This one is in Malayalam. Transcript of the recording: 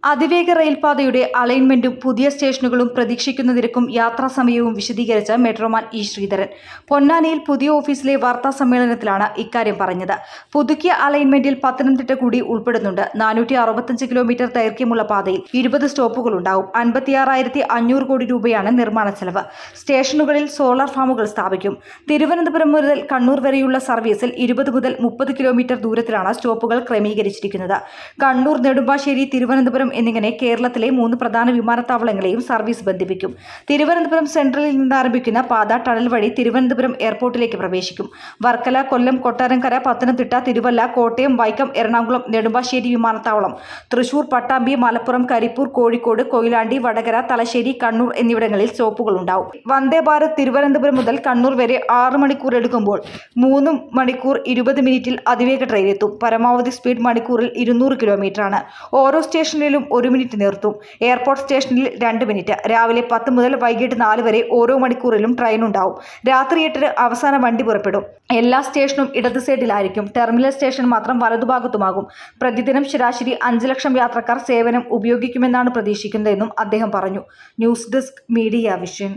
അതിവേഗ റെയിൽപാതയുടെ അലൈൻമെന്റും പുതിയ സ്റ്റേഷനുകളും പ്രതീക്ഷിക്കുന്ന നിരക്കും യാത്രാസമയവും വിശദീകരിച്ച മെട്രോമാൻ ഇ ശ്രീധരൻ പൊന്നാനിയിൽ പുതിയ ഓഫീസിലെ വാർത്താ സമ്മേളനത്തിലാണ് ഇക്കാര്യം പറഞ്ഞത്. പുതുക്കിയ അലൈൻമെന്റിൽ പത്തനംതിട്ട കൂടി ഉൾപ്പെടുന്നുണ്ട്. 465 കിലോമീറ്റർ ദൈർഘ്യമുള്ള പാതയിൽ 20 സ്റ്റോപ്പുകളുണ്ടാവും. 56,500 കോടി രൂപയാണ് നിർമ്മാണ ചെലവ്. സ്റ്റേഷനുകളിൽ സോളാർ ഫാമുകൾ സ്ഥാപിക്കും. തിരുവനന്തപുരം മുതൽ കണ്ണൂർ വരെയുള്ള സർവീസിൽ 20 മുതൽ 30 കിലോമീറ്റർ ദൂരത്തിലാണ് സ്റ്റോപ്പുകൾ ക്രമീകരിച്ചിരിക്കുന്നത്. കണ്ണൂർ, നെടുമ്പാശ്ശേരി, തിരുവനന്തപുരം എന്നിങ്ങനെ കേരളത്തിലെ 3 പ്രധാന വിമാനത്താവളങ്ങളെയും സർവീസ് ബന്ധിപ്പിക്കും. തിരുവനന്തപുരം സെൻട്രലിൽ നിന്നാരംഭിക്കുന്ന പാത ടണൽ വഴി തിരുവനന്തപുരം എയർപോർട്ടിലേക്ക് പ്രവേശിക്കും. വർക്കല, കൊല്ലം, കൊട്ടാരക്കര, പത്തനംതിട്ട, തിരുവല്ല, കോട്ടയം, വൈക്കം, എറണാകുളം, നെടുമ്പാശ്ശേരി വിമാനത്താവളം, തൃശൂർ, പട്ടാമ്പി, മലപ്പുറം, കരിപ്പൂർ, കോഴിക്കോട്, കൊയിലാണ്ടി, വടകര, തലശ്ശേരി, കണ്ണൂർ എന്നിവിടങ്ങളിൽ സ്റ്റോപ്പുകളുണ്ടാവും. വന്ദേ ഭാരത് തിരുവനന്തപുരം മുതൽ കണ്ണൂർ വരെ 6 മണിക്കൂർ എടുക്കുമ്പോൾ 3 മണിക്കൂർ 20 മിനിറ്റിൽ അതിവേഗ ട്രെയിൻ എത്തും. പരമാവധി സ്പീഡ് മണിക്കൂറിൽ 200 കിലോമീറ്ററാണ്. ഓരോ സ്റ്റേഷനിലും 1 മിനിറ്റ് നിർത്തും. എയർപോർട്ട് സ്റ്റേഷനിൽ 2 മിനിറ്റ്. രാവിലെ 10 മുതൽ വൈകിട്ട് 4 വരെ ഓരോ മണിക്കൂറിലും ട്രെയിൻ ഉണ്ടാവും. രാത്രി 8-ന് അവസാന വണ്ടി പുറപ്പെടും. എല്ലാ സ്റ്റേഷനും ഇടത് സൈഡിലായിരിക്കും. ടെർമിനൽ സ്റ്റേഷൻ മാത്രം വലതുഭാഗത്തുമാകും. പ്രതിദിനം ശരാശരി 5 ലക്ഷം യാത്രക്കാർ സേവനം ഉപയോഗിക്കുമെന്നാണ് പ്രതീക്ഷിക്കുന്നതെന്നും അദ്ദേഹം പറഞ്ഞു. News desk, media vision.